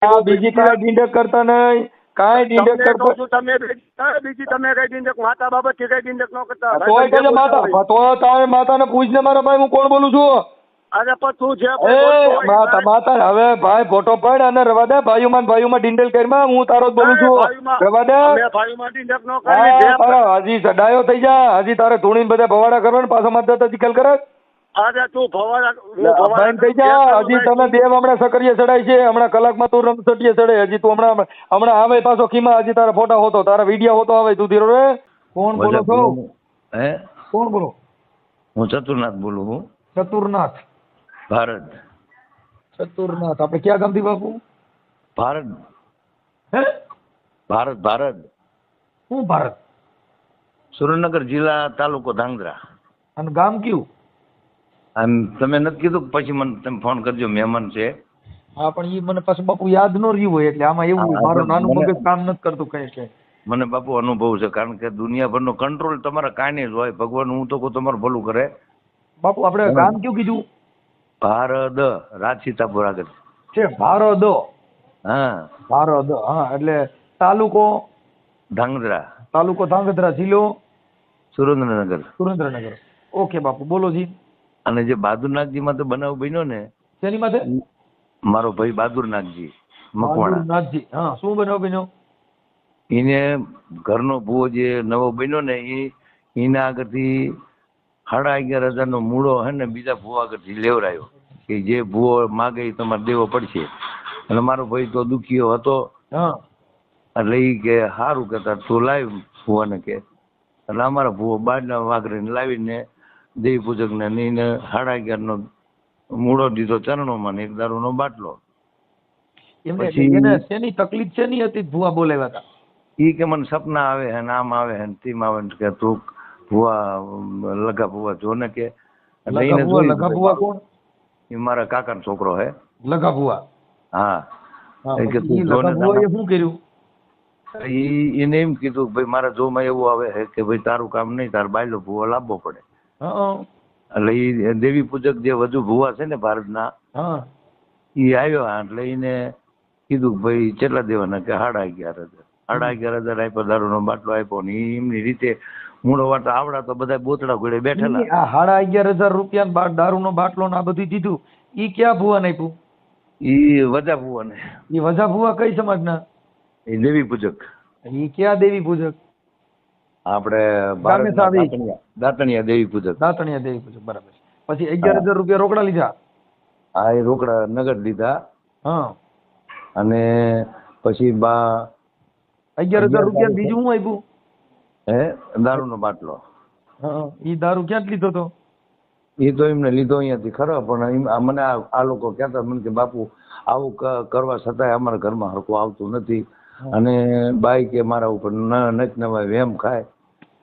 આ બીજી કાંઈ ડીંડક કરતા નહીં, કાંઈ ડીંડક કરતા. તમે બીજી તમે કઈ ડીંડક માતા બાબત કઈ ડીંડક ન કરતા. તોય કહેજે માતા, તો તારે માતાને પૂછને મારા ભાઈ હું કોણ બોલું છું. અરે પણ તું જે માતા માતા હવે ભાઈ ફોટો પડ અને રવા દે. ભાઈઓમાં ડીંડલ કરીમાં હું તારો જ બોલું છું. રવા દે. ભાઈમાં ડીંડક ન તારા હજી સડાયો થઈ જા. હજી તારે ધૂણીને બધા ભવાડા કરવાને પાછો માતા ચીકલ કરે. અરે તું બંધ થઈ જા. હજી તને દેવ હમણાં સકરીએ ચડાય છે. હમણાં કલાકમાં તું રમસટીએ ચડે. હજી તું હમણાં આવે પાછો ખીમા. હજી તારા ફોટા હોતો, તારા વિડીયો હોતો આવે. તું ધીરો રે. કોણ બોલો છો? હે, કોણ બોલો? હું ચતુરનાથ બોલું હું. ચતુરનાથ ભારત. ચતુરનાથ આપણે ક્યાં ગામથી બાપુ? ભારત. હે, ભારત. ભારત. શું ભારત? સુરેન્દ્રનગર જિલ્લા, તાલુકો ધાંગધ્રા. અને ગામ કયું? આમ તમે નથી કીધું પછી મને તમે ફોન કરજો, મહેમાન છે. હા પણ એ મને પાછું બાપુ યાદ ન રહ્યું હોય એટલે આમાં એવું મારું નાનું મગજ કામ નથી કરતું કઈ કઈ. મને બાપુ અનુભવ છે, કારણ કે દુનિયાભરનો કંટ્રોલ તમારા કાંઈ જ હોય. ભગવાન હું તો કહું તમારું ભલું કરે. બાપુ આપણે ગામ કયું કીધું? ભારદ, રાજસીતાપુર આગળ છે. ભારદ. હા, ભારદ. હા એટલે તાલુકો ધાંગધ્રા. તાલુકો ધાંગધ્રા, જિલ્લો સુરેન્દ્રનગર. સુરેન્દ્રનગર. ઓકે બાપુ બોલો જી. અને જે બહાદુરનાથજી માં તો બનાવ બન્યો ને, શેની માથે? મારો ભાઈ બહાદુરનાથજી મકવાણા. બહાદુરનાથજી. હા, શું બનાવ બન્યો? એને ઘરનો ભૂવો જે નવો બન્યો ને એના આગળથી 11,500 નો મૂળો હે ને બીજા ભૂવા આગળથી લેવરાયો કે જે ભૂવો માગે એ તમારે દેવો પડશે. અને મારો ભાઈ તો દુખીયો હતો. હા એટલે એ કે સારું કહેતા તું લાવી ભૂવાને કે. એટલે અમારા ભૂવો બારના વાઘરીને લાવીને દેવી પૂજક ને એને 11,500 નો મૂળો દીધો ચરણોમાં ને 1 દારૂનો બાટલો. એમને એને શેની તકલીફ છે ની હતી ભૂવા બોલાવ્યા હતા? ઈ કે મને સપના આવે હે, આમ આવે હે, તેમ આવે કે તું ભૂવા લગા ભૂવા જો ને કે. લગા ભૂવા કોણ? એ મારા કાકાનો છોકરો હે. લગા ભૂવા? હા. કે તું લગા ભૂવાએ શું કર્યું? એને એમ કીધું ભાઈ મારા જોમાં એવું આવે છે કે ભાઈ તારું કામ નહીં, તાર બાયલો ભૂવો લાવવો પડે. એટલે એ દેવી પૂજક જે વધુ ભૂવા છે ને ભારતના, એ આવ્યો. એટલે એને કીધું ભાઈ કેટલા દેવાના કે 11,500. 11,500 આપ્યો, દારૂનો બાટલો આપ્યો ને એમની રીતે મૂળો વાટા આવડા તો બધા બોતડા ઘોડે બેઠેલા. આ 11,500 રૂપિયા દારૂનો બાટલો ને આ બધું દીધું, ઈ ક્યાં ભૂવાને આપ્યું? ઈ વજા ભૂવાને. ઈ વજા ભૂવા કઈ સમાજના? એ દેવી પૂજક. ઈ ક્યાં દેવી પૂજક? આપણે દાંતણિયા દેવી પૂજક. દાંતણિયા દેવી પૂજક, બરાબર. પછી 11,000 રૂપિયા રોકડા લીધા? હા, એ રોકડા નગદ લીધા. હા. અને પછી 11,000 રૂપિયા બીજું શું આપ્યું? દારૂનો બાટલો. ઈ દારૂ ક્યાં લીધો તો? એ તો એમને લીધો અહીંયાથી ખરો, પણ મને આ લોકો કહેતા મને કે બાપુ આવું કરવા છતાંય અમારા ઘરમાં હરખું આવતું નથી. અને બાઈ કે મારા ઉપર નચ નવાય વેમ ખાય.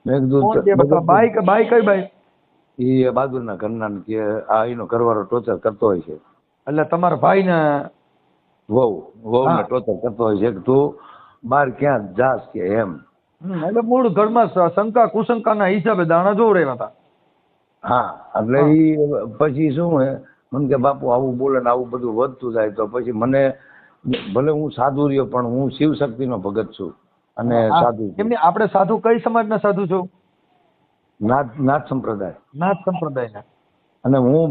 મેં કીધું બાઈ કઈ બાઈ? એ બહાદુરના ઘરના કે આ એનો ઘરવાળો ટોર્ચર કરતો હોય છે. એટલે તમારા ભાઈ ને વહુ ને ટોર્ચર કરતો હોય છે કે તું બહાર ક્યાં જાસ કે એમ. એટલે મૂળ ઘરમાં શંકા કુશંકાના હિસાબે દાણા જોવડાવ્યા હતા. હા, એટલે એ પછી શું હે મને કે બાપુ આવું બોલે ને આવું બધું વધતું જાય તો પછી મને ભલે હું સાધુ રહ્યો પણ હું શિવ શક્તિનો ભગત છું. અને સાધુ એમની આપણે સાધુ કઈ સમાજના સાધુ છો? નાથ સંપ્રદાય. નાથ સંપ્રદાયના. અને હું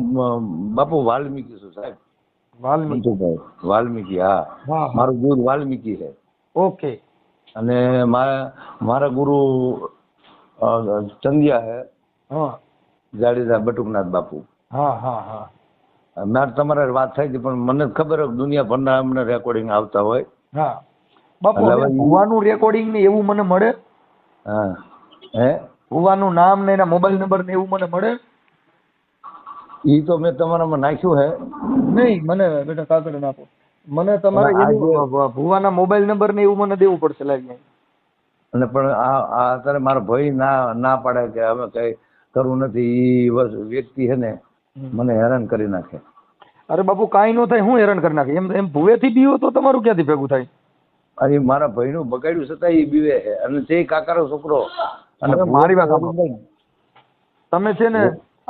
બાપુ વાલ્મીકી છું સાહેબ. વાલ્મીકી? વાલ્મીકી, હા. મારું ગુરુ વાલ્મીકી છે. ઓકે. અને મારા ગુરુ ચંદિયા હે. જાડેજા બટુકનાથ બાપુ. હા હા હા. મારે તમારે વાત થઈ હતી પણ મને ખબર હોય દુનિયાભરના અમને રેકોર્ડિંગ આવતા હોય. હા બાપુ, ભુવાનું રેકોર્ડિંગ ને એવું મને મળે? હા. હે, ભુવાનું નામ ને એના મોબાઈલ નંબર ને એવું મને મળે? ઈ તો મેં તમારામાં નાખ્યું હે. નહીં, મને બેટા કાગળ નાખો. મને તમારે ભુવાના મોબાઈલ નંબર ને એવું મને દેવું પડશે લાગી. અને પણ આ અત્યારે મારો ભાઈ ના પાડે કે અમે કઈ કરવું નથી. ઈ વ્યક્તિ છે ને મને હેરાન કરી નાખે. અરે બાપુ કાંઈ ન થાય, હું હેરાન કરી નાખે? એમ ભુવેથી બીવો તો તમારું ક્યાંથી ભેગું થાય? અરે મારા ભાઈનું બગાડ્યું છતાં એ બીવે છે. અને તે કાકાનો છોકરો. અને મારી વાત સાંભળો, તમે છે ને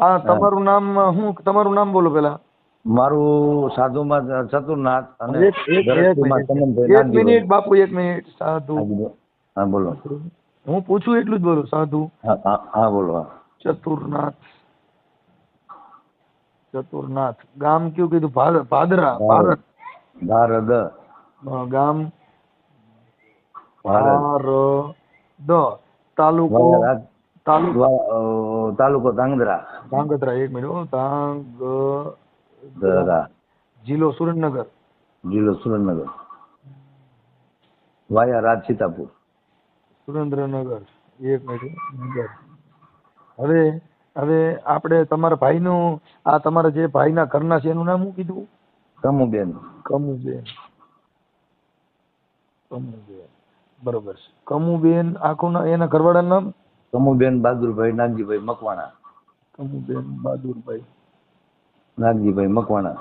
આ તમારું નામ શું? તમારું નામ બોલો પેલા. મારું સાધુમાં ચતુરનાથ અને એક ગરજતીમાં ચમનભાઈ મિનિટ નાનજીભાઈ. બાપુ, એક મિનિટ. સાધુ, હા બોલો. હું પૂછું એટલું જ બોલું. સાધુ હા બોલો. હા. ચતુરનાથ ગામ કયું કીધું? ભાદરા. ભારત. ભારદ. ગામ ભારત. ભારદ. તાલુકો તાલુકો ધાંગધ્રા. ધાંગધ્રા. એક મિનિટ હો. ધાંગધ્રા. ધરા. જિલ્લો સુરેન્દ્રનગર. જિલ્લો સુરેન્દ્રનગર. વાયા રાજ સીતાપુર. સુરેન્દ્રનગર. એક મિનિટ. નગર. હવે હવે આપણે તમારા ભાઈનું, આ તમારા જે ભાઈના ઘરના છે એનું નામ શું કીધું? કમુબેન. કમુબેન. બરોબર છે. કમુબેન આખું નામ, એના ઘરવાળાનું નામ? કમુબેન બહાદુરભાઈ નાગજીભાઈ મકવાણા. કમુબેન બહાદુરભાઈ નાગજીભાઈ મકવાણા.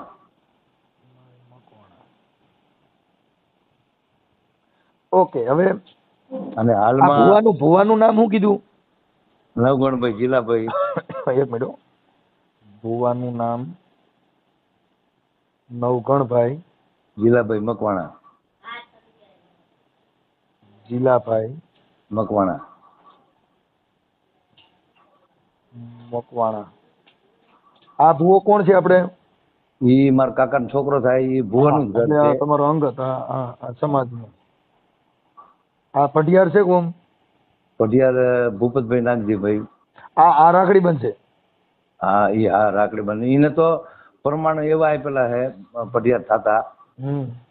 ઓકે. હવે અને આ હાલમાં ભુવાનું નામ શું કીધું? નવગણભાઈ જીલાભાઈ. એક મિનિટ હો. ભુવાનું નામ નવગણભાઈ જીલાભાઈ મકવાણા. જીલાભાઈ મકવાણા. મકવાણા. આ ભુવો કોણ છે આપણે? ઈ મારા કાકાનો છોકરો થાય, ઈ ભુવાનું જ એટલે ઘર આ છે. તમારો અંગત. હા સમાજનો. આ પઢિયાર છે કોમ? પઢિયાર ભૂપતભાઈ નાગજીભાઈ. આ રાખડી બનશે. હા ઈ હા રાખડી બને. ઈને તો પ્રમાણ એવા આપેલા હે પઢિયાર થતા.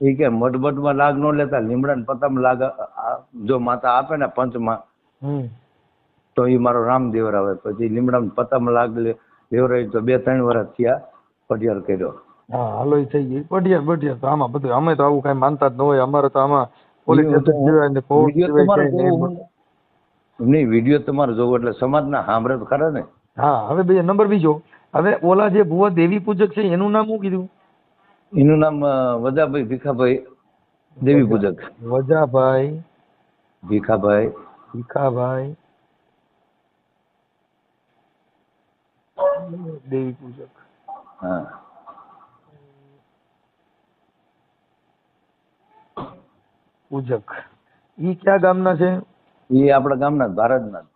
ઈ કે મઢમાં લાગ ન લેતા, લીમડા ને પતામાં લાગ જો માતા આપે ને પંચમાં તો ઈ મારો રામ દેવરાવે. પછી લીમડા પતામાં લાગ દેવરાય તો 2-3 વર્ષ થયા પઢિયાર કર્યો. હા હાલો ઈ થઈ ગઈ પઢિયાર. તો આમાં બધું અમે તો આવું કઈ માનતા જ ન હોય. અમારે તો આમાં પોલીસ સ્ટેશન સિવાય ને કોર્ટ સિવાય કઈ નહીં. નહીં વિડીયો તમારે જોવો એટલે સમાજના સાંભળે તો ખરા ને. હા. હવે બે નંબર બીજો. હવે ઓલા જે ભુવા દેવી પૂજક છે એનું નામ શું કીધું? એનું નામ વજાભાઈ ભીખાભાઈ દેવી પૂજક. વજાભાઈ ભીખાભાઈ દેવી પૂજક. હા. પૂજક. ઈ ક્યાં ગામના છે? એ આપણા ગામના જ, ભારતના જ.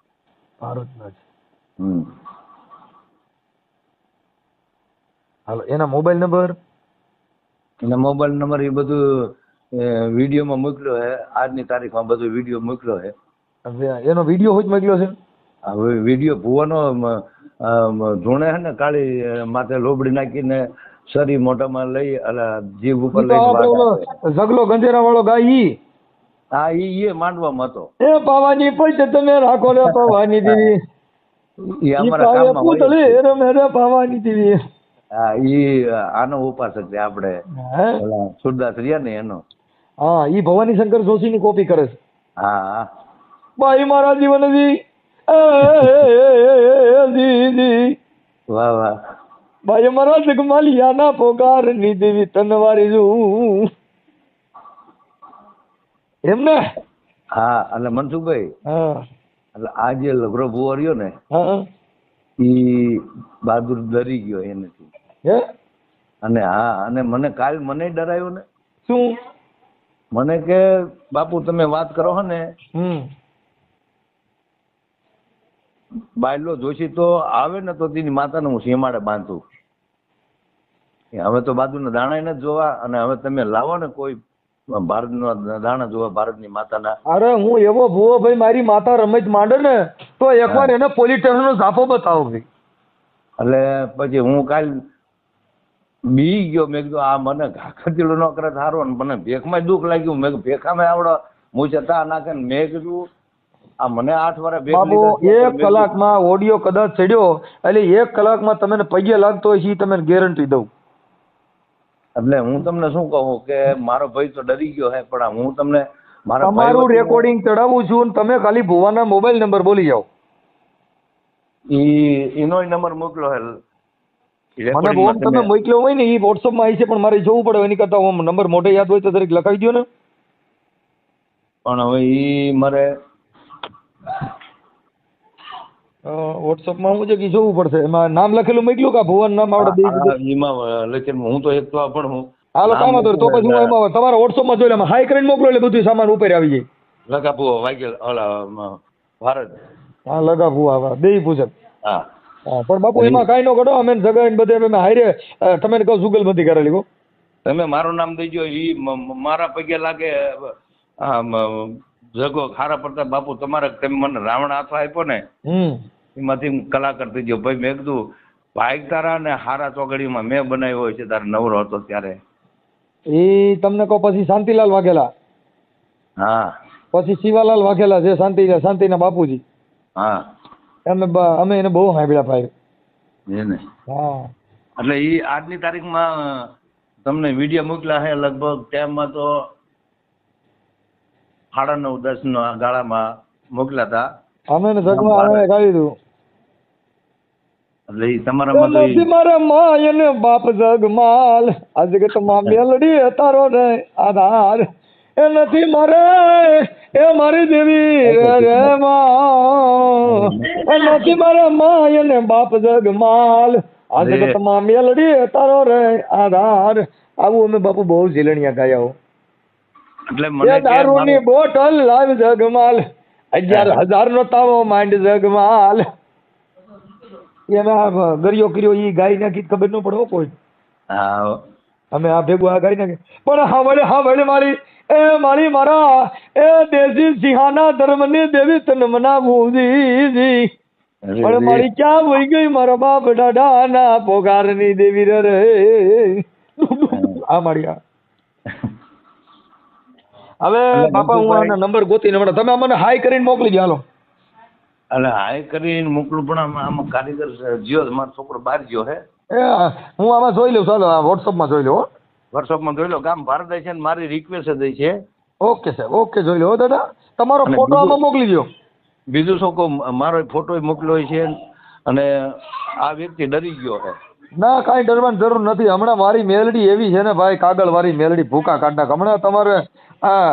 ભારતના છે. હાલો એના મોબાઈલ નંબર? એના મોબાઈલ નંબર એ બધું વિડીયોમાં મોકલ્યો છે. આજની તારીખમાં બધો વિડીયો મોકલ્યો છે. હવે એનો વિડીયો હોય મોકલ્યો છે? હવે વિડીયો ભુવાનો ધૂણે છે ને કાળી માથે લોબડી નાખીને શરી મોઢામાં લઈ જીભ ઉપર લઈ ઝગલો ગંજેરા વાળો ગાય ઈ? હા ઈ માંડવામાં હતો. એ પાવાની પૈસે તમે રાખો રે પાવાની દેવી. ઈ અમારા કામમાં હોય. મેરે પાવાની દેવી. હા ઈ આનો ઉપાસક છે આપણે સુરદાસ રહ્યા ને એનો. હા ઈ ભવાની શંકર જોશી ની કોપી કરે છે. હા ભાઈ મારા જીવનજી દીદી. વાહ વાહ. ભાઈ મારા જગમાલિયાના પોકાર ની દેવી તનવારી જુ એમ ને. હા એટલે મનસુખભાઈ, એટલે આ જે લગરો ભુવો રહ્યો ને ઈ બહાદુર ડરી ગયો એનાથી. અને અને મને કાલ મને ડરાયો ને. શું? મને કે બાપુ તમે વાત કરો હો ને બાયલો જોશી તો આવે ને તો તેની માતાને હું સીમાડે બાંધું. હવે તો બાજુના દાણા નથી જોવા અને હવે તમે લાવો ને કોઈ ભારતના દાણા જોવા ભારતની માતાના. અરે હું એવો ભૂવો ભાઈ, મારી માતા રમત માંડે ને તો એકવાર એને પોલીસ સ્ટેશન નો ઝાપો બતાવો ભાઈ. એટલે પછી હું કાલ બી ગયો. મેં કીધું આ મને ખતીડો ન કરે સારો ને મને ભેખમાં દુઃખ લાગ્યું. મેં ભેખામાં આવડો હું ચતા નાખે ને મેં કીધું આ મને 8 વર્ષ ભેખ લીધા. 1 કલાકમાં ઓડિયો કદાચ ચડ્યો એટલે 1 કલાકમાં તમને પગે લાગતો હોય છે તમને ગેરંટી દઉં. એટલે હું તમને શું કહું કે મારો ભાઈ તો ડરી ગયો હે પણ હું તમને તમારું રેકોર્ડિંગ ચડાવું છું તમે ખાલી ભુવાના મોબાઈલ નંબર બોલી જાઓ. એનો નંબર મોકલો હે. મને તમે મોકલ્યો હોય ને એ વોટ્સઅપ માં આવી છે પણ મારે જોવું પડે. એની કરતા નંબર મોઢે યાદ હોય તો દરેક લખાવી દો ને. પણ હવે ઈ મારે વોટ્સઅપમાં શું છે કે જોવું પડશે, એમાં નામ લખેલું મોકલ્યું કે ભુવન નામ આવડે બે એમાં લખીને હું તો એક તો પણ હું હાલો કામ હતો તો પછી હું એમાં તમારા વોટ્સઅપમાં જોઈ લઉં, હાઈ કરીને મોકલો એટલે બધું સામાન ઉપર આવી જાય. લગાપુ વાગેલ ઓલા ભારત. હા લગા ભુવા બે પૂછક. હા હા પણ બાપુ એમાં કાંઈ ન કરો, અમે જગા બધે અમે હાઈરે તમે કહો જુગલ નથી કરેલી કહો. તમે મારું નામ દઈજો, ઈ મારા પગે લાગે. જગો ખારા પડતા બાપુ તમારે તમે મને રાવણ હાથો આપ્યો ને એમાંથી હું કલાકાર થઈ ગયો ભાઈ. મેં કીધું ભાઈ તારા ને હારા ચોગડીમાં મેં બનાવ્યો હોય છે તારે નવરો હતો ત્યારે. એ તમને કહો પછી શાંતિલાલ વાઘેલા, હા પછી શિવાલાલ વાઘેલા છે શાંતિના બાપુજી. હા અમે એને બહુ સાંભળ્યા ભાઈ. એને હા એટલે એ આજની તારીખમાં તમને વિડીયો મોકલ્યા છે લગભગ ટાઈમમાં તો 9:30-10 નો ગાળામાં મોકલ્યા હતા. અમે ને જગમાં અમે ગાવી દઉં એટલે એ તમારામાં તો નથી મારા માય ને બાપ જગમાલ આ જગતમાં મેલડી તારો રે આધાર એ નથી મારે એ મારી દેવી રે માં એ નથી મારા માય ને બાપ જગમાલ આ જગતમાં મેલડી તારો રે આધાર. આવું અમે બાપુ બહુ ઝીલણિયા ગાયા. એટલે મને દારૂની બોટલ લાવ જગમાલ 11,000 નો તાવો માંડ જગમાલ. એમાં ગરિયો કર્યો ઈ ગાય નાખી ખબર ન પડે કોઈ. હા અમે આ ભેગું આ ગાય નાખી પણ હાવડે મારી એ મારી મારા એ દેશી સિંહાના ધર્મની દેવી તને મનાવું જી પણ મારી ક્યાં વહી ગઈ મારા બાપ દાદાના પોગારની દેવી રે આ મારી આ. હવે બાપા હું આના નંબર ગોતીને મળે તમે અમને હાઈ કરીને મોકલી દો હાલો. એટલે હાઈ કરીને મોકલું પણ આમાં કારીગર જ્યો મારો છોકરો બહાર ગયો હે. હું આમાં જોઈ લઉં ચાલો વોટ્સઅપમાં જોઈ લઉં. વોટ્સઅપમાં જોઈ લો ગામ ભારત છે ને મારી રિક્વેસ્ટ જ છે. ઓકે સાહેબ ઓકે જોઈ લો દાદા તમારો ફોટો આમાં મોકલી દો. બીજું શું કહું મારો ફોટો મોકલ્યો છે અને આ વ્યક્તિ ડરી ગયો છે. ના કાંઈ ડરવાની જરૂર નથી. હમણાં મારી મેલડી એવી છે ને ભાઈ કાગળ વાળી મેલડી ભૂકા કાઢ નાખ. હમણાં તમારે આ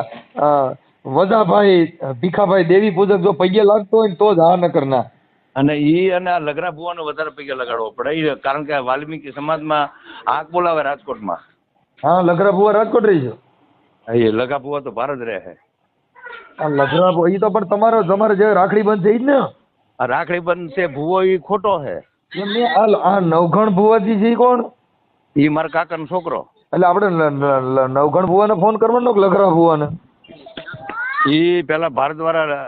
વજાભાઈ ભીખાભાઈ દેવી પૂજક જો પૈયે લાગતો હોય ને તો જ આ ન કરના. અને ઈ અને આ લગરા ભુવાનો વધારે પૈકી લગાડવો પડે ઈ કારણ કે વાલ્મીકી સમાજમાં આગ બોલાવે રાજકોટમાં. હા લગરા ભુવા રાજકોટ રહી છે. એ લગા ભુવા તો ભારત રહે છે. આ લગરા ભુવા ઈ તો પણ તમારે જે રાખડી બંધ છે ઈ જ ને. આ રાખડી બંધ છે ભુવો ઈ ખોટો છે. આ નવઘણ ભુવાજી છે ઈ કોણ? ઈ મારા કાકાનો છોકરો. એટલે આપણે નવઘણ ભુવાને ફોન કરવાનો કે લગરા ભુવાને? ઈ પેલા ભારત વાળા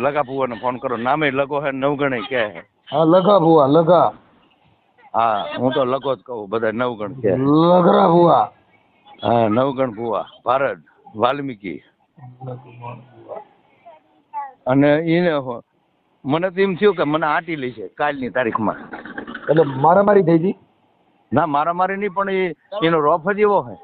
લગા ભુવાને ફોન કરો. નામે લગો હે નવગણે કે હે. હા લગા ભુવા લગા. હા હું તો લગો જ કહું બધા નવગણ કે લગરા ભુવા. હા નવગણ ભુવા ભારત વાલ્મીકી. અને એને મને તો એમ થયું કે મને આંટી લે છે કાલની તારીખમાં. એટલે મારામારી થઈ હતી? ના મારામારી નહીં પણ એનો રોફ જ એવો છે.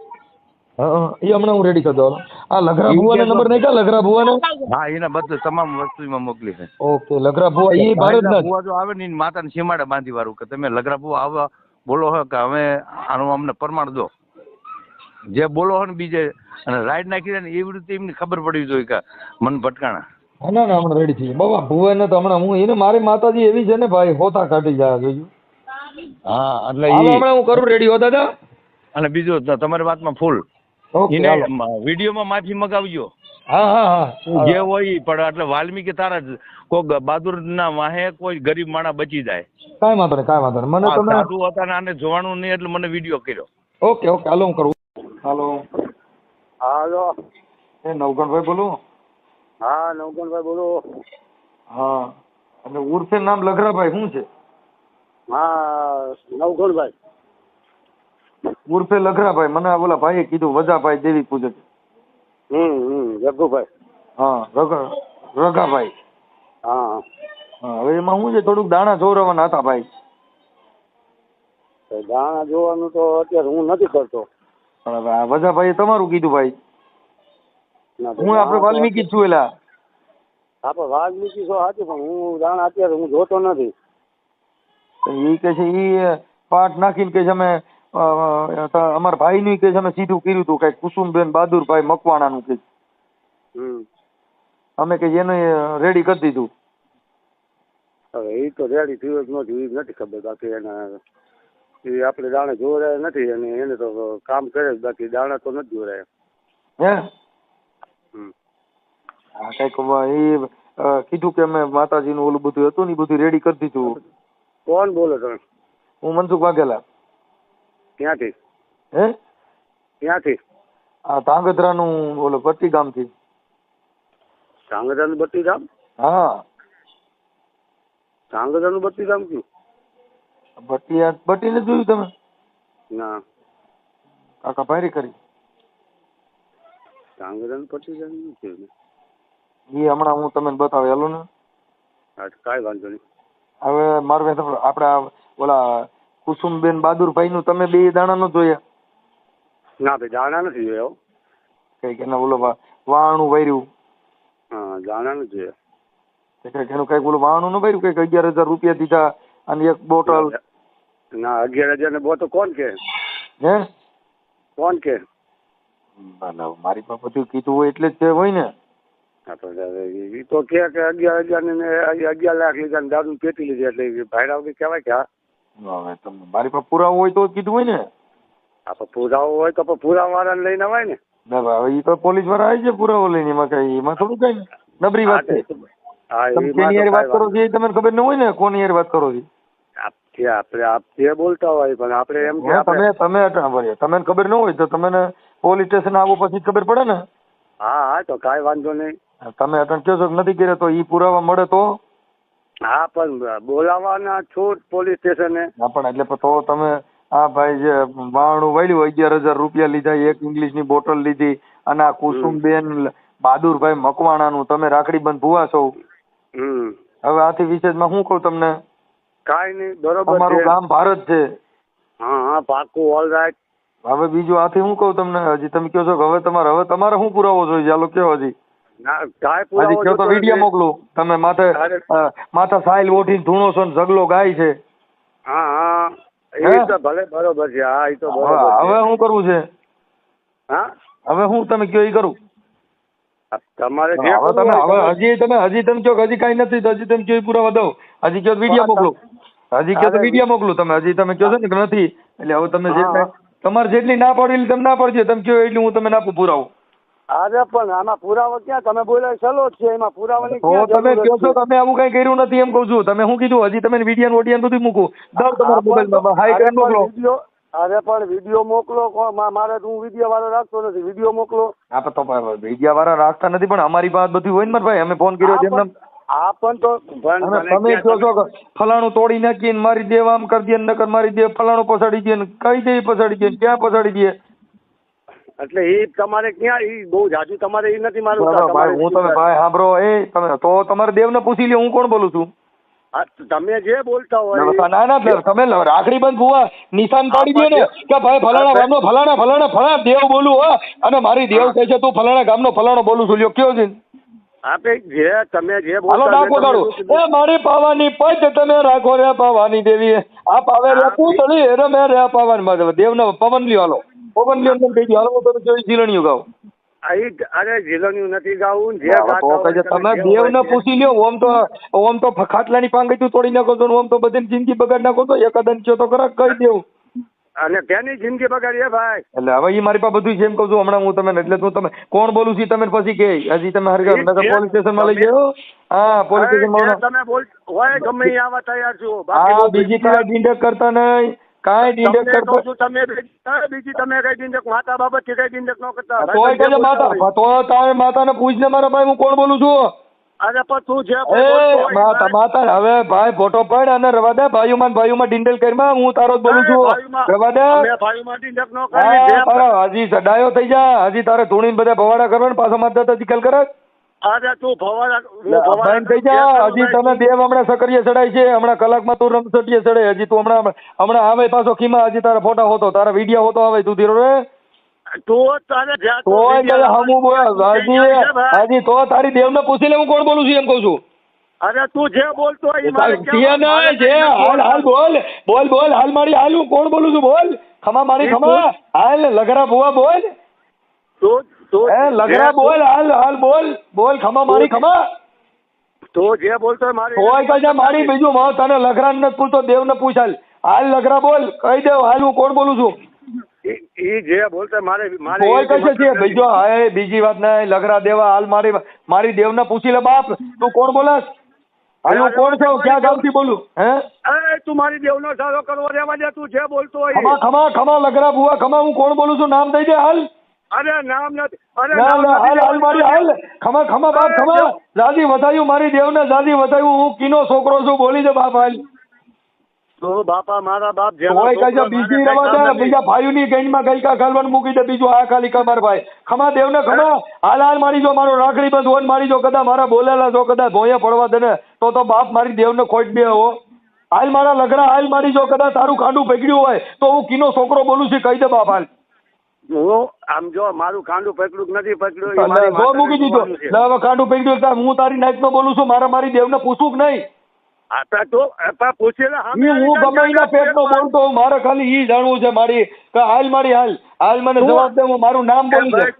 એ હમણાં હું રેડી કરી દઉં. આ લગરા ભુવાના નંબર નહીં કા લગરા ભુવાનો? હા એના બદલે તમામ વસ્તુ એમાં મોકલી છે. ઓકે લગરા ભુવા એ ભારતના ભુવા જો આવે ને માતાને સીમાડે બાંધી વાળું કે તમે લગરા ભુવા આવા બોલો હો કે હવે આનું અમને પ્રમાણ દો જે બોલો હો ને બીજે અને રાઈડ નાખી દે ને એવી રીતે એમને ખબર પડવી જોઈએ કે મન ભટકાણા. ના હમણાં રેડી થઈ બાબા ભુવાને તો હમણાં હું એને મારી માતાજી એવી છે ને ભાઈ હોતા કાઢી જાય જોયું. હા એટલે હમણાં હું કરું રેડી હો દાદા. અને બીજું તમારી વાતમાં ફૂલ એને વિડીયોમાં માફી મગાવજો. હા જે હોય પણ એટલે વાલ્મીકી તારા જ કોઈ બહાદુર ના વાહે કોઈ ગરીબ માણસ બચી જાય. કાંઈ વાંધો નહીં મને તમે સાધુ હતા ને આને જોવાનું નહીં એટલે મને વિડીયો કર્યો. ઓકે હાલો હું કરું. હાલો હાલો એ નવગણભાઈ બોલું? હા નવગણભાઈ બોલો. હા અને ઉર્ફે નામ લગરાભાઈ શું છે? હા નવગણભાઈ ઉર્ફે લગરાભાઈ. મને આ બોલા ભાઈએ કીધું વજાભાઈ દેવી પૂજક. જગ્ગુભાઈ. હા રઘાભાઈ. હા હવે એમાં શું છે થોડુંક દાણા જોરવાના હતા ભાઈ. દાણા જોવાનું તો અત્યારે હું નથી કરતો. પણ હવે આ વજાભાઈએ તમારું કીધું ભાઈ. હું આપણે વાલ્મીકી જ છું. એલા આપણે વાલ્મીકી છો સાચું પણ હું દાણા અત્યારે હું જોતો નથી. એ કે છે એ પાઠ નાખીને કે છે અમે અમારા ભાઈ નું કે છે અમે સીધું કર્યું હતું કઈ કુસુમબેન બહાદુરભાઈ મકવાણા નું કે અમે કે એને રેડી કરી દીધું. હવે એ તો રેડી થયું જ નહોતું એ નથી ખબર. બાકી એના એ આપણે દાણા જોરાયા નથી અને એને તો કામ કરે જ, બાકી દાણા તો નથી જોરાયા. હે હમ. હા કઈક એ કીધું કે અમે માતાજીનું ઓલું બધું હતું ને એ બધું રેડી કરી દીધું. કોણ બોલો તમે? હું મનસુખ વાઘેલા. ક્યાંથી? હે ક્યાંથી? આ ધાંગધ્રાનું ઓલો પટ્ટી ગામથી. ધાંગધ્રાનું બત્તીધામ? હા ધાંગધ્રાનું બત્તીધામ કયું? બટ્ટી ને જોયું તમે? ના, કાકા ભારી કરી ધાંગધ્રાનું બત્તીધામ નથી. એ હમણાં હું તમને બતાવે હેલો ને. હા, કાંઈ વાંધો નહીં. હવે મારે આપડા ઓલા કુસુમબેન બહાદુરભાઈ નું તમે બે દાણા નો જોયા? ના ભાઈ, દાણા નથી જોયા. કઈક એના ઓલો વાણું વાર્યું. હા, દાણા નથી જોયા. કઈક એનું કઈક ઓલું વાણું નું વાર્યું, કઈક 11,000 રૂપિયા દીધા અને એક બોટલ. ના, 11,000 ને બોટલ કોણ કે? હે કોણ કે? મારી પાસે બધું કીધું હોય એટલે જ હોય ને. હા, તો એ તો કે 11,000 ને 11 લાખ લીધા ને દારૂ પેટી લીધી એટલે ભાઈડા વગર કહેવાય કે? હા, હવે તમે મારી પાસે પુરાવો હોય તો જ કીધું હોય ને. હા, તો પુરાવો હોય તો પુરાવા વાળાને લઈને અવાય ને. હવે એ તો પોલીસ વાળા આવી છે પુરાવો લઈને, એમાં કઈ એમાં થોડું કઈ નબળી વાત છે. હા, તમે કેની યાર વાત કરો છો એ તમને ખબર ન હોય ને કોની યાર વાત કરો છો. આપણે બોલતા હોય પણ આપણે એમ કે તમે ખબર ન હોય તો તમને પોલીસ સ્ટેશન આવો પછી ખબર પડે ને. હા હા, તો કાંઈ વાંધો નહીં. તમે અટણ કહો છો કે નથી કર્યા તો ઈ પુરાવા મળે તો? હા, પણ બોલાવવાના છૂટ પોલીસ સ્ટેશને. ના પણ એટલે તો તમે આ ભાઈ જે વાણું વાળ્યું 11,000 રૂપિયા લીધા, એક ઇંગ્લિશ ની બોટલ લીધી અને આ કુસુમબેન બહાદુરભાઈ મકવાણાનું તમે રાખડી બંધ ભુવા છો. હવે આથી વિશેષમાં શું કહું તમને? કાંઈ નહીં, બરોબર. તમારું ગામ ભારત છે. હા હા, પાકું, ઓલ રાઈટ. હવે બીજું આથી શું કહું તમને? હજી તમે કહો છો કે હવે તમારે શું પુરાવો જોઈએ? ચાલો કયો હજી. ના, કાંઈ પુરાવો હજી કયો તો વિડીયો મોકલું. તમે માથે સાઈલ ઓઠીને ધૂણો છો ને ઝગલો ગાય છે. હા હા, એ તો ભલે બરોબર છે. હા, એ તો બરોબર. હવે શું કરવું છે? હા, હવે હું તમે કયો એ કરું. તમારે હજી તમે કહો હજી કઈ નથી તો હજી તમે કયો પુરાવા દો. હજી કયો વિડીયો મોકલો. હજી કયો તો વિડીયો મોકલું. તમે હજી તમે કહો છો ને કે નથી એટલે હવે તમે જે તમારે જેટલી ના પાડવી તમે ના પાડજો. તમે કહો એટલી હું તમને આપું પુરાવો. અરે પણ આમાં પુરાવો ક્યાં? તમે બોલ્યા ચલો જ છે, એમાં પુરાવાની તો તમે કહો છો તમે આવું કઈ કર્યું નથી એમ કઉ છું. તમે શું કીધું? હજી તમે વિડીયો ઓડિયો બધું મૂકું દઉં તમારા મોબાઈલમાં હાઈ કરી મોકલો. અરે પણ વિડીયો મોકલો. મારે હું વિડીયો વાળો રાખતો નથી, વિડીયો મોકલો. હા પણ તો વિડીયો વાળા રાખતા નથી પણ અમારી પાસે બધું હોય ને મારા ભાઈ. અમે ફોન કર્યો છે એમને. હા પણ તો તમે કહો છો કે ફલાણું તોડી નાખીએ ને મારી દે, આમ કરી દે, નકર મારી દે, ફલાણું પછાડી દે, કઈ દે પછાડી દે, ક્યાં પછાડી દે. એટલે એ તમારે ક્યાં એ બહુ જાજુ તમારે એ નથી મારું. હું તમે ભાઈ સાંભળો એ તમે તો તમારે દેવને પૂછી લ્યો હું કોણ બોલું છું. તમે જે બોલતા હોય. ના તમે રાખડી બંધ ભુવા નિશાન પાડી દો ને કે ભાઈ ફલાણા ગામનો ફલાણા દેવ બોલું હો અને મારી દેવ કહે છે તું ફલાણા ગામનો ફલાણો બોલું છું. લ્યો કયો છે? આપે જે તમે જે મારી પાવાની પદ તમે રાખો રે પાવાની દેવી. આ પાવે રે પૂતળી રમે રે પાવાની દેવનો પવન લ્યો. હાલો પવન લ્યો કહી દો. હાલો તમે જોઈ જીલણીયું ગાવ. અરે જીલણીયું નથી ગાવું. તમે દેવને પૂછી લ્યો. ઓમ તો ખાટલાની પાંગઈ તું તોડી નાખો છો, ઓમ તો બધી જિંદગી બગાડ નાખો છો. એકાદન કયો તો ખરા કહી દેવું. અને તેની જિંદગી બગાડીએ ભાઈ. એટલે હવે એ મારી પાસે બધું છે એમ કહું છું. હમણાં હું તમે એટલે તું તમે કોણ બોલું છું તમે પછી કે હજી તમે પોલીસ સ્ટેશનમાં લઈ ગયો. હા પોલીસ સ્ટેશનમાં તમે બોલ હોય ગમે આવવા તૈયાર છું. હા બીજી કાંઈ ડીંડક કરતા નહીં. કાંઈ ડીંડક કરતા તમે બીજી તમે કઈ ડીંડક માતા બાબત થી કઈ ડીંડક ન કરતા. તો માતા તો તારે માતાને પૂછ ને મારા ભાઈ હું કોણ બોલું છું. અરે પણ તું જે માતા હવે ભાઈ ફોટો પડ અને રવા દે. ભાઈઓમાં ડીંડલ કરીમાં હું તારો જ બોલું છું. રવા દે ભાઈઓમાં ડીંડક ન કરી. હજી સડાયો થઈ જા. હજી તારે ધૂણીને બધા ભવાડા કરવા ને પાછા માતા ચીકલ કરે. અરે તું ભવાડા થઈ જા. હજી તમે દેવ હમણાં સકરીએ ચડાય છે. હમણાં કલાકમાં તું રમસટીએ ચડે. હજી તું હમણાં આવે પાછો ખીમા. હજી તારા ફોટા હોતો તારા વિડીયો હોતો આવે તું ધીરો રે. હજી તો તારી દેવને પૂછી લે હું કોણ બોલું છું એમ કઉ છું. અરે તું જે બોલતો હાલ બોલ હાલ મારી હાલ હું કોણ બોલું છું બોલ. ખમા મારી ખમા હાલ લગરા બુઆ બોલ. લગરા બોલ હાલ બોલ ખમા મારી ખમા. તું જે બોલતો હોય મારી હોય કઈ જા મારી બીજું તને લઘરાને નથી પૂછતો દેવને પૂછ હાલ લઘરા બોલ કહી દે હાલ હું કોણ બોલું છું ઈ જે બોલતો હોય મારે હોય કશે છે બીજો હા બીજી વાત નહીં લઘરા દેવા હાલ મારી દેવને પૂછી લે બાપ તું કોણ બોલાસ હાલ હું કોણ છું ક્યાં ગામથી બોલું હે અરે તું મારી દેવનો સારો કરવો રહેવા દે તું જે બોલતો હોય ખમા ખમા ખમા લઘરા બુઆ ખમા હું કોણ બોલું છું નામ દઈ દે હાલ અરે નામ નથી અરે ના નામ ના હાલ નથી. હાલ મારી હાલ ખમા ખમા બાપ ખમા જાદી વધાયું મારી દેવને જાદી વધાયું હું કીનો છોકરો છું બોલી દે બાપ હાલ તો બાપા મારા બાપ જેનો હોય કઈ છોકરો બીજી મારે રવા કઈ કામ દે નથી. બીજા ભાઈઓની ગઈમાં ગઈકા ગાલવાનું મૂકી દે બીજું આ ખાલી કમાર ભાઈ ખમા દેવને ખમા હાલ હાલ મારી જો મારો રાખડી બંધ હોય ને મારી જો કદા મારા બોલેલા જો કદા ભોંયે પડવા દે ને તો બાપ મારી દેવને ખોટ બે હો હાલ મારા લગડા હાલ મારી જો કદા તારું કાંડું પકડ્યું હોય તો હું કીનો છોકરો બોલું છું કહી દે બાપ હાલ હું આમ જો મારું કાંડું પકડ્યું કે નથી પકડ્યું એ મારી જો માતાને મૂકી દીધો જોવાનું છે. લે હવે કાંડું પકડ્યું એટલે હું તારી નાઈટ નો બોલું છું મારી દેવને પૂછવું કે નહીં આ તો પૂછી લે સામે હું ગમે એના પેટનો બોલતો હોઉં, મારે ખાલી ઈ જાણવું છે મારી કે હાલ મારી હાલ મને જવાબ દે હું મારું નામ બોલું છે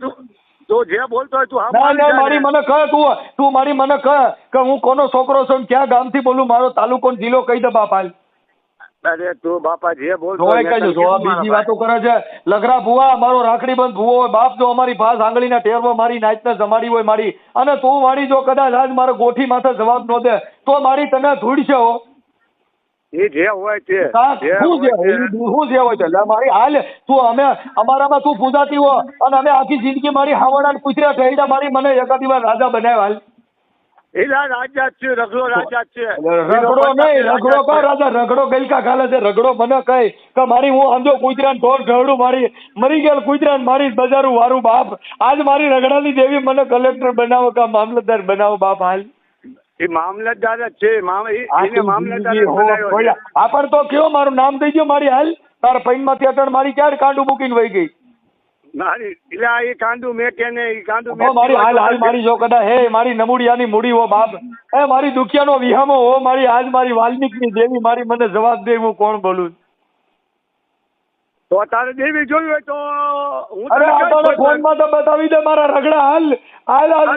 તું જે બોલતો હોય તું ના ના મારી મને કહ તું મારી મને કહ કે હું કોનો છોકરો છું ને ક્યાં ગામથી બોલું મારો તાલુકો ને જિલ્લો કહી દે બાપ હાલ અરે તું બાપા જે બોલતો જોવાય હોય કઈ જો આ બીજી વાતો કરે છે લગરા ભુવા મારો રાખડી બંધ ભુવો હોય બાપ જો અમારી ભાસ આંગળીના ટેરવો મારી નાચને જમાડી હોય મારી અને તું મારી જો કદાચ આજ મારો ગોઠી માથે જવાબ ન દે તો મારી તને ધૂળશે હો એ જે હોય તે શું જે હોય છે લે મારી હાલ તું અમારામાં તું પૂજાતી હો અને અમે આખી જિંદગી મારી હાવડાને પૂછ્યા ઠેડા મારી મને એકાદી વાર રાજા બનાવ્યા હાલ એલા રાજા જ છે રગડો રાજા જ છે રગડો નહીં રગડો કા રાજા રગડો ગલકા ખાલે છે રગડો મને કહે કે મારી હું સમજો કુતરાને ઢોર ઢળું મારી મરી ગયેલ કુતરાને મારી બજારું વારું બાપ આજ મારી રગડાની દેવી મને કલેક્ટર બનાવો કે મામલતદાર બનાવો બાપ હાલ એ મામલતદાર જ છે એને મામલતદાર જ બનાવ્યો છે. આ પણ તો કયો મારું નામ દઈ દો મારી હાલ તારા પૈનમાંથી અટણ મારી ક્યારે કાંડું મૂકીને વહી ગઈ મારી એટલે એ કાંડું મેં કે ને એ કાંડું હો મારી હાલ મારી જો કદા હે મારી નમુડિયાની મૂડી હો બાપ હે મારી દુખિયાનો વિહામો હો મારી આજ મારી વાલ્મીકની દેવી મારી મને જવાબ દે હું કોણ બોલું તો તારે દેવી જોયું હોય તો હું અરે આપણને ફોનમાં તો બતાવી દે મારા રગડા હાલ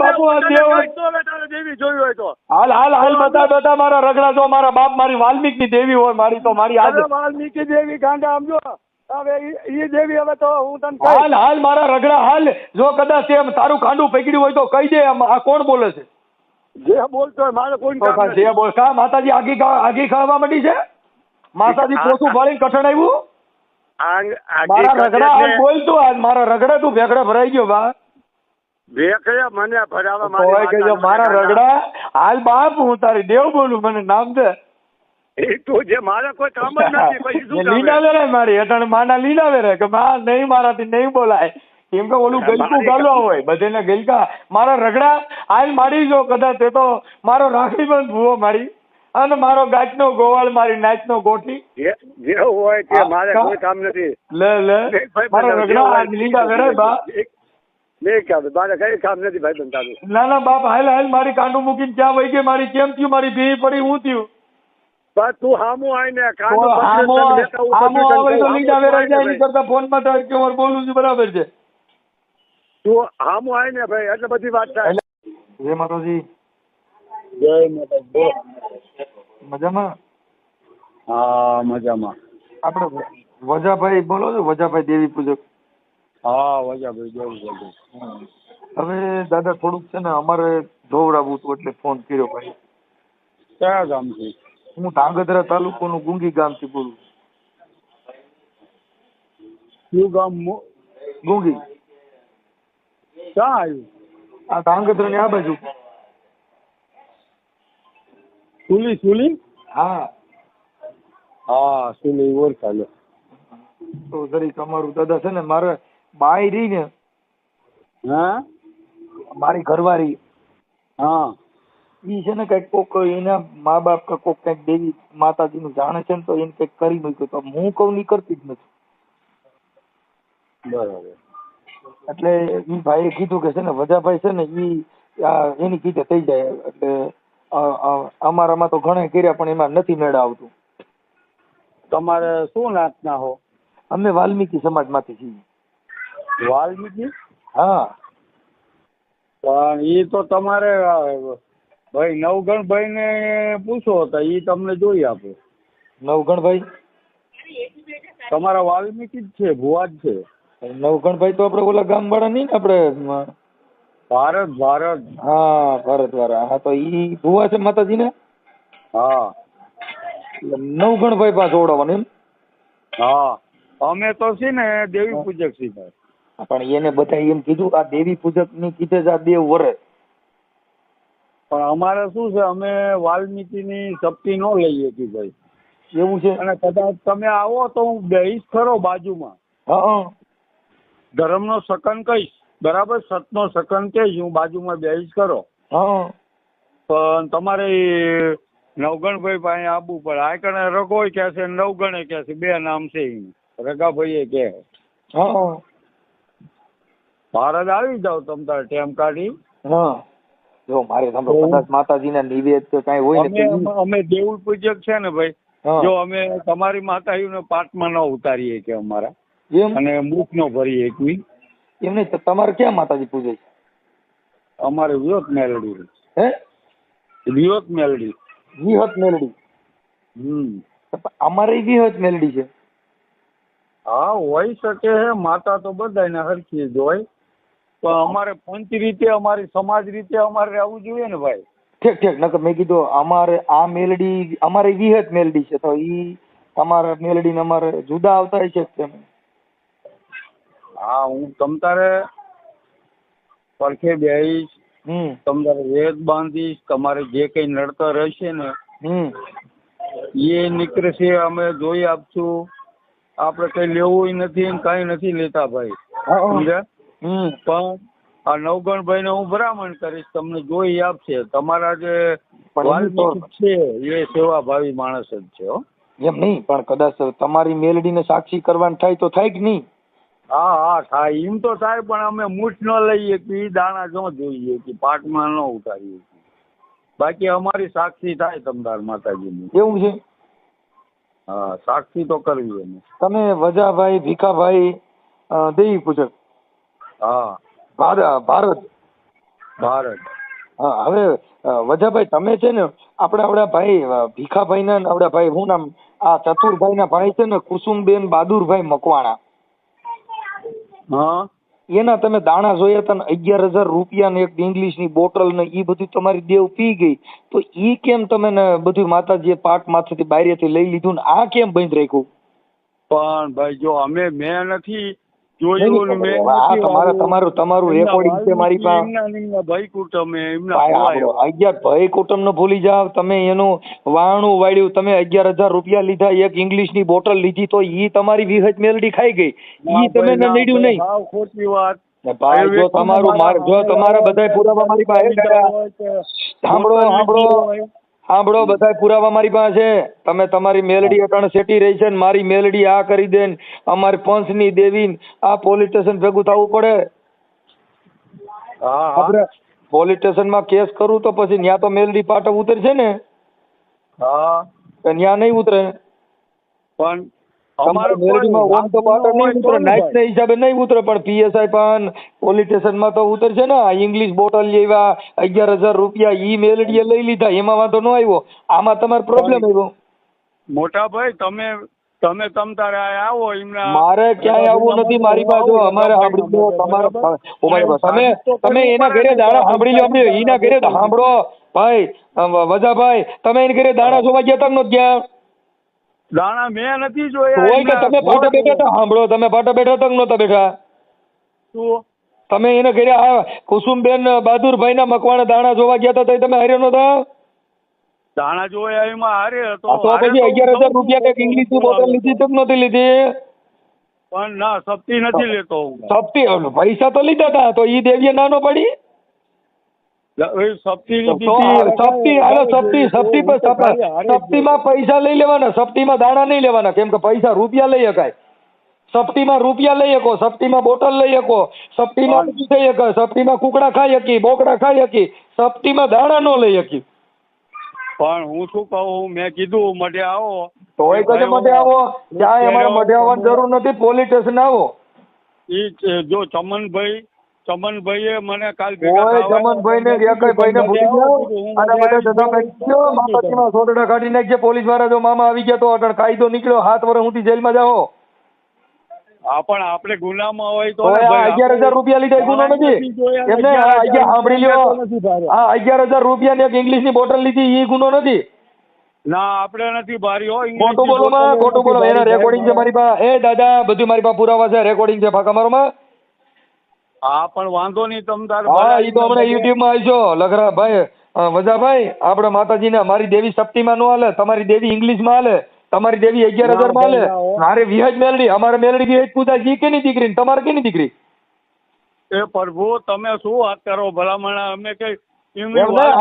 બાપુ આ દેવ તારે દેવી જોયું હોય તો હાલ બતા મારા રગડા જો મારા બાપ મારી વાલ્મીકની દેવી હોય મારી તો મારી આજ વાલ્મીકી દેવી ગાંડા આમ જો હવે એ દેવી હવે તો હું તને કહું. હાલ મારા રગડા હાલ જો કદાચ એમ તારું ખાંડું પકડ્યું હોય તો કહી દે આ કોણ બોલે છે જે બોલતો હોય મારે કોઈ કામ નથી. જે બોલ કા માતાજી આગી ખાવા માંડી છે માતાજી પોતું ફાળીને કઠણ આવ્યું મારા રગડા હાલ બોલ તું આજ મારા રગડા તું ભેગડા ભરાઈ ગયો બા ભેખડે મને ભરાવા મારા રગડા હાલ બાપ હું તારી દેવ બોલું મને નામ દે એ તું જે મારે કોઈ કામ જ નથી પછી શું કામ લીના વેરે મારી હેઠળ માના લીના વેરે કે માં નહીં મારાથી નહીં બોલાય કેમ કે ઓલું ગલકું ગાલવા હોય બધેને ગલકા મારા રગડા હાલ મારી જો કદાચ તે તો મારો રાખડી બંધ ભૂવો મારી અને મારો ગાંઠનો ગોવાળ મારી નાચનો ગોઠી જે હોય તે મારે કોઈ કામ નથી લે મારા રગડા હાલ લીના વેરે બા નહીં કામ મારે કઈ કામ નથી ભાઈ બન તારું ના બાપ હાલ મારી કાંડું મૂકીને ક્યાં વહી ગઈ મારી કેમ થયું મારી ભી પડી હું થયું બસ તું હામું આવીને આમો આવે તો લીડા વેરાઈ જાય એની કરતા ફોનમાં તો કે મારે બોલું છું બરાબર છે તું હામું આવીને ભાઈ એટલે બધી વાત થાય. જય માતાજી જય માતાજી. મજામાં હા મજામાં. આપણે વજાભાઈ બોલો છો વજાભાઈ દેવી પૂજક હા વજાભાઈ જવું હવે દાદા થોડુંક છે ને અમારે જોવડાવવું હતું એટલે ફોન કર્યો ભાઈ. કયા ગામથી? હું ધાંગધ્રા તાલુકાનું ગુંગી ગામથી બોલું. શું ગામ? ગુંગી. ક્યાં આવ્યું? આ ધાંગધ્રા ની આ બાજુ. સુલી? હા સુલી ઓળખાલો. તો જરીક અમારું દાદા છે ને મારે બાઈ રહી ને હા મારી ઘરવાળી હા ઈ છે ને કઈક કોક એના મા બાપ કે કોક કઈક દેવી માતાજી નું જાણે છે ને તો એને કઈક કરી મૂક્યું તો હું કઉ ની કરતી જ નથી. બરાબર. એટલે ઈ ભાઈએ કીધું કે છે ને વજાભાઈ છે ને ઈ એની કીધે થઈ જાય એટલે અમારામાં તો ઘણા કર્યા પણ એમાં નથી મેળ આવતું. તમારે શું નાતના હો? અમે વાલ્મીકી સમાજ માંથી છીએ. વાલ્મીકી? હા પણ ઈ તો તમારે ભાઈ નવગણભાઈ ને પૂછો તો ઈ તમને જોઈ આપે. નવગણભાઈ તમારા વાલ્મીકી જ છે, ભુવા જ છે. નવગણભાઈ તો આપણે ઓલા ગામ વાળા નહીં ને આપણે ભારત હા ભારત વાળા. હા તો ઈ ભુવા છે માતાજી ને. હા નવગણભાઈ પાસે જોડાવાનું એમ. હા અમે તો છે ને દેવી પૂજક છીએ ભાઈ. પણ એને બધા એમ કીધું આ દેવી પૂજક ની કીધે જ આ દેવ વરે. પણ અમારે શું છે, અમે વાલ્મીકી ની શક્તિ ન લઈએ છીએ ભાઈ. એવું છે. અને કદાચ તમે આવો તો હું બેહીશ ખરો બાજુમાં. હા ધર્મનો સકન કહીશ, બરાબર, સતનો સકન કહીશ, હું બાજુમાં બેહીશ ખરો. હા પણ તમારે નવગણભાઈ પાસે આવવું પડે. આ કણે રઘોય કે છે, નવગણે કે છે, બે નામ છે. રઘાભાઈએ કે હા ભારત આવી જાવ તમ તારે ટેમ કાઢી. હા જો મારે સાંભળો, કદાચ માતાજીના નિવેદ કે કાંઈ હોય ને તો અમે દેવ પૂજક છે ને ભાઈ, હા. જો અમે તમારી માતાજીને પાઠમાં ન ઉતારીએ કે અમારા એમ અને મુખ ન ભરીએ એકવી. એમ નહીં તો તમારે ક્યાં માતાજી પૂજે છે? અમારે વિયોત મેલડી. હે વિયોત મેલડી. વિહત મેલડી. અમારે વિહત મેલડી છે. હા હોય શકે હે, માતા તો બધાને હરખી જ હોય, પણ અમારે પંચ રીતે, અમારી સમાજ રીતે અમારે રહેવું જોઈએ ને ભાઈ. ઠીક ઠીક. નકર મેં કીધું અમારે આ મેલડી અમારે વિહત મેલડી છે તો ઈ તમારા મેલડી ને અમારે જુદા આવતા હોય છે કેમ? હા હું તમ તારે પડખે બેહીશ, તમારે વેદ બાંધીશ, તમારે જે કઈ નડતર હશે ને એ નીકળશે, અમે જોઈ આપશું. આપણે કઈ લેવું નથી, કઈ નથી લેતા ભાઈ, સમજ્યા? પણ આ નવગણભાઈ ને હું ભરામણ કરીશ, તમને જોઈ આપશે. તમારા જે વાલ્મીકી છે એ સેવાભાવી માણસ જ છે હો. એમ નહીં, પણ કદાચ તમારી મેલડી ને સાક્ષી કરવાનું થાય તો થાય કે નહીં? હા હા થાય, એમ તો થાય, પણ અમે મૂઠ ન લઈએ કે દાણા ન જોઈએ કે પાટમાં ન ઉતારીએ. બાકી અમારી સાક્ષી થાય તમદાર માતાજીની. એવું છે. હા સાક્ષી તો કરવી અમે. તમે વજાભાઈ, ભીખાભાઈ, દેવી પૂજક. હા ભારત. હા હવે વજાભાઈ તમે છે ને આપડા ભાઈ ભીખાભાઈ ના આપડા ભાઈ શું નામ આ ચતુરભાઈ ના ભાઈ છે ને કુસુમબેન બહાદુરભાઈ મકવાણા. હા એના તમે દાણા જોયા હતા ને 11,000 રૂપિયા ને એક ઇંગ્લિશ ની બોટલ ને ઈ બધું તમારી દેવ પી ગઈ, તો ઈ કેમ તમે ને બધું માતાજીએ પાટ માંથી બારીએથી લઈ લીધું ને આ કેમ બંધ રાખ્યું? પણ ભાઈ જો મેં નથી જોયું ને મેં તમારું રેકોર્ડિંગ છે મારી પાસે. ભાઈ કુટુંબ ભાઈ કુટુંબ ને ભૂલી જાવ તમે, એનું વાણું વાળ્યું, તમે 11,000 રૂપિયા લીધા, એક ઇંગ્લિશ ની બોટલ લીધી, તો ઈ તમારી વિહત મેલડી ખાઈ ગઈ, ઈ તમે નડ્યું નહીં. ખોટી વાત ભાઈ જો તમારા બધા પુરાવા મારી પાસે, સાંભળો બધા પુરાવા મારી પાસે છે. તમે તમારી મેલડી અટાણે સેટી રહી છે ને મારી મેલડી આ કરી દે ને અમારી પંચ ની દેવી આ પોલીસ સ્ટેશન ભેગું થવું પડે. આપણે પોલીસ સ્ટેશન માં કેસ કરું તો પછી ન્યા તો મેલડી પાટો ઉતરશે ને? ન્યા નહીં ઉતરે. પણ તમારી મેલડીમાં ઓમ તો પાટો નહીં ઉતરે, નાઇટ ના હિસાબે નહીં ઉતરે, પણ PSI પણ પોલીસ સ્ટેશન માં તો ઉતરશે ને. ઇંગ્લિશ બોટલ લેવા 11,000 રૂપિયા ઈ મેલડીએ લઈ લીધા, એમાં વાંધો ન આવ્યો, આમાં તમારો પ્રોબ્લેમ આવ્યો. મોટા ભાઈ તમે તમ તારે આવો. મારે ક્યાંય આવવું નથી. મારી પાસે અમારે સાંભળી લો, તમારા તમે એના ઘરે દાણા સાંભળી લો, એના ઘરે સાંભળો ભાઈ વજાભાઈ, તમે એના ઘરે દાણા જોવા ગયા તા ગયા? દાણા મેં નથી જોયા. કે તમે પાટા બેઠા હતા? સાંભળો, તમે પાટા બેઠા હતા નહોતા બેઠા? શું તમે એને ઘરે કુસુમબેન બહાદુરભાઈ ના મકવાણા દાણા જોવા ગયા હતા, તમે હાર્યો નહોતા? દાણા જોયા એમાં હારે હતો. તો પછી 11,000 રૂપિયા કઈક ઇંગ્લિશ ની બોટલ લીધી તો નહોતી લીધી? પણ ના સપ્તી નથી લેતો. સપ્તી પૈસા તો લીધા હતા, તો ઈ દેવીએ નાનો પડી? સપ્તીમાં પૈસા લઈ લેવાના, સપ્તીમાં દાણા નહીં લેવાના, કેમ કે પૈસા રૂપિયા લઈ શકાય. સપ્તીમાં રૂપિયા લઈ શકો, સપ્તીમાં બોટલ લઈ શકો, સપ્તીમાં બધું થઈ શકે, સપ્તીમાં કુકડા ખાઈ શકી, બોકડા ખાઈ શકી, સપ્તીમાં દાણા ન લઈ શકી. પણ હું શું કહું, મેં કીધું મઢે આવો તોય કદે મઢે આવો, ક્યાંય અમારે મઢે આવવાની જરૂર નથી, પોલીસ સ્ટેશન આવો. જો ચમનભાઈ ચમનભાઈએ મને કાલ કોઈ ચમનભાઈ ને એકય ભાઈને ભૂલી જાઓ અને બધા ધંધા ભાઈ ગયો માતાજીમાં સોટડા કાઢી નાખજે પોલીસ વાળા જો મામા આવી ગયા તો અટણ કાયદો નીકળ્યો 7 વર્ષ સુધી જેલમાં જાઓ. હા પણ આપણે ગુનામાં હોય તો ઓય આ 11,000 રૂપિયા લીધા એ ગુનો નથી એમને આ 11 સાંભળી લ્યો આ 11,000 રૂપિયા ને એક ઇંગ્લિશ ની બોટલ લીધી એ ગુનો નથી. ના આપણે નથી ભારી હોય ખોટું બોલો માં ખોટું બોલો એના રેકોર્ડિંગ છે મારી પાસે. એ દાદા બધું મારી પાસે પુરાવા છે રેકોર્ડિંગ છે ફાકા મારો માં. હા પણ વાંધો નહીં તમ તાર હા ઈ તો હમણાં યુટ્યુબ માં આવશો લખરા ભાઈ વજાભાઈ આપણે માતાજીને મારી દેવી સપ્તીમાં નો હાલે તમારી દેવી ઇંગ્લિશ માં હાલે તમારી દેવી 11,000 માં હાલે મારે વિહજ મેલડી અમારે મેલડી વિહજ પૂજા જી કેની દીકરી તમારે કેની દીકરી એ પ્રભુ તમે શું વાત કરો ભલામણ અમે કઈ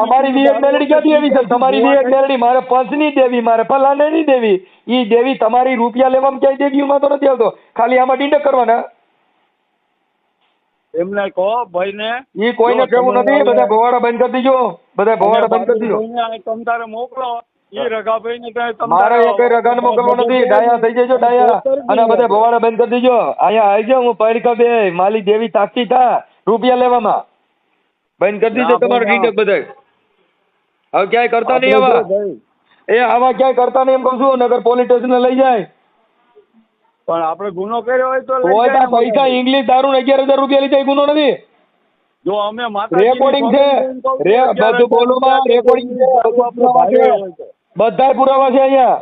અમારી વિહજ મેલડી ક્યાંથી આવી છે તમારી વિહજ મેલડી મારે પંચની દેવી મારે ફલાણાની દેવી ઈ દેવી તમારી રૂપિયા લેવામાં ક્યાંય દેવીઓમાં તો નથી આવતો ખાલી આમાં ડીંડક કરવાના એમને કહો ભાઈ ને ઈ કોઈને કેવું નથી બધા ભવાડા બંધ કરી દીજો બધા ભવાડા બંધ કરી દીજો તમ તારે મોકલો ઈ રઘાભાઈ ને મારે એક રગાને મોકલવો નથી ડાયા થઈ જજો ડાયા અને બધા ભવાડા બંધ કરી દીજો અહીંયા આવી જાઓ હું પૈડકા બે માલી દેવી તાકતી થા રૂપિયા લેવામાં બંધ કરી દીજો તમારો ડીંડક બધા હવે ક્યાંય કરતા નહીં આવા એ આવા ક્યાંય કરતા નહીં એમ કહું છું નગર પોલીસ સ્ટેશન લઈ જાય પણ આપણે ગુનો કર્યો હોય તો લઈ કોઈ જાય પૈસા ઇંગ્લિશ દારૂ 11,000 રૂપિયા લીધા એ ગુનો નથી જો અમે રેકોર્ડિંગ છે બધું બોલોમાં રેકોર્ડિંગ છે બધા પુરાવા છે અહીંયા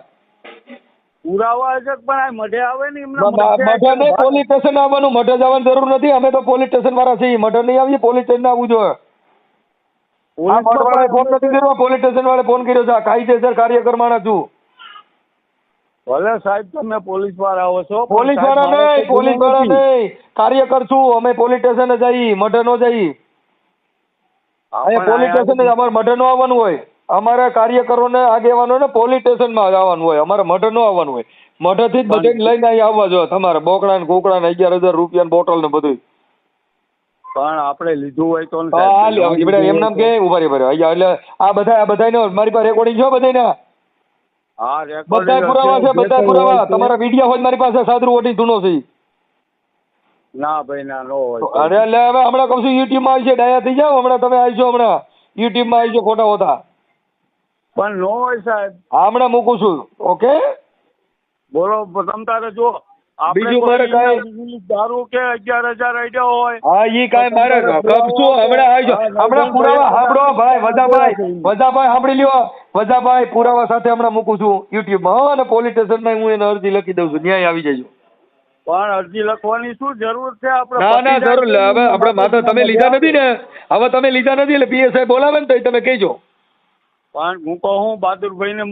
પુરાવા છે પણ આ મઢે આવે ને મઢે નહીં પોલીસ સ્ટેશન આવવાનું મઢે જવાની જરૂર નથી અમે તો પોલીસ સ્ટેશન વાળા છીએ મઢે નહીં આવીએ પોલીસ સ્ટેશન આવવું જોઈએ આ મઢ વાળાએ ફોન નથી કર્યો પોલીસ સ્ટેશન વાળાએ ફોન કર્યો છે આ કાયદેસર કાર્યકર માણસ છું ભલે સાહેબ તમે પોલીસ વાળા આવો છો પોલીસ વાળા નહીં કાર્યકર છું અમે પોલીસ સ્ટેશન જઈએ મઢે નો જઈએ અહીંયા પોલીસ સ્ટેશન અમારે મઢે નો આવવાનું હોય અમારા કાર્યકરોને આગેવાનોને પોલીસ સ્ટેશનમાં આવવાનું હોય અમારે મઢે નો આવવાનું હોય મઢેથી જ બધે લઈને અહીં આવવા જોઈએ તમારે બોકડા ને કુકડા ને 11,000 રૂપિયા બોટલ ને બધું પણ આપણે લીધું હોય તો એમ નામ કે ઉભા રે એટલે આ બધા મારી પાસે રેકોર્ડિંગ છે બધાના હા બધા પુરાવા છે બધા પુરાવા તમારા વિડીયો હોય મારી પાસે સાદરું ઓટી ધૂનો છે ના ભાઈ ના નો હોય અરે એટલે હવે હમણાં કહું છું યુટ્યુબ માં આવી છે ડાયા થઈ જાવ હમણાં તમે આવીશો હમણાં યુટ્યુબ માં આવીશો ખોટા હોતા પણ નો હોય સાહેબ હમણાં મૂકું છું ઓકે બોલો તમ તારે જો બીજું મારે કાંઈ દારૂ કે 11,000 આઈડિયા હોય હા ઈ કાંઈ મારે કપશું હમણાં આવજો હમણાં પુરાવા સાંભળો ભાઈ વજાભાઈ સાંભળી લ્યો વજાભાઈ પુરાવા સાથે હમણાં મૂકું છું યુટ્યુબમાં હો અને પોલીસ સ્ટેશનમાં હું એને અરજી લખી દઉં છું ન્યાય આવી જજો પણ અરજી લખવાની શું જરૂર છે આપણે ના જરૂર હવે આપણે માતા તમે લીધા નથી ને હવે તમે લીધા નથી એટલે પીએસઆઈ બોલાવે ને તો તમે કહેજો પણ હું કહું બહાદુરભાઈ ને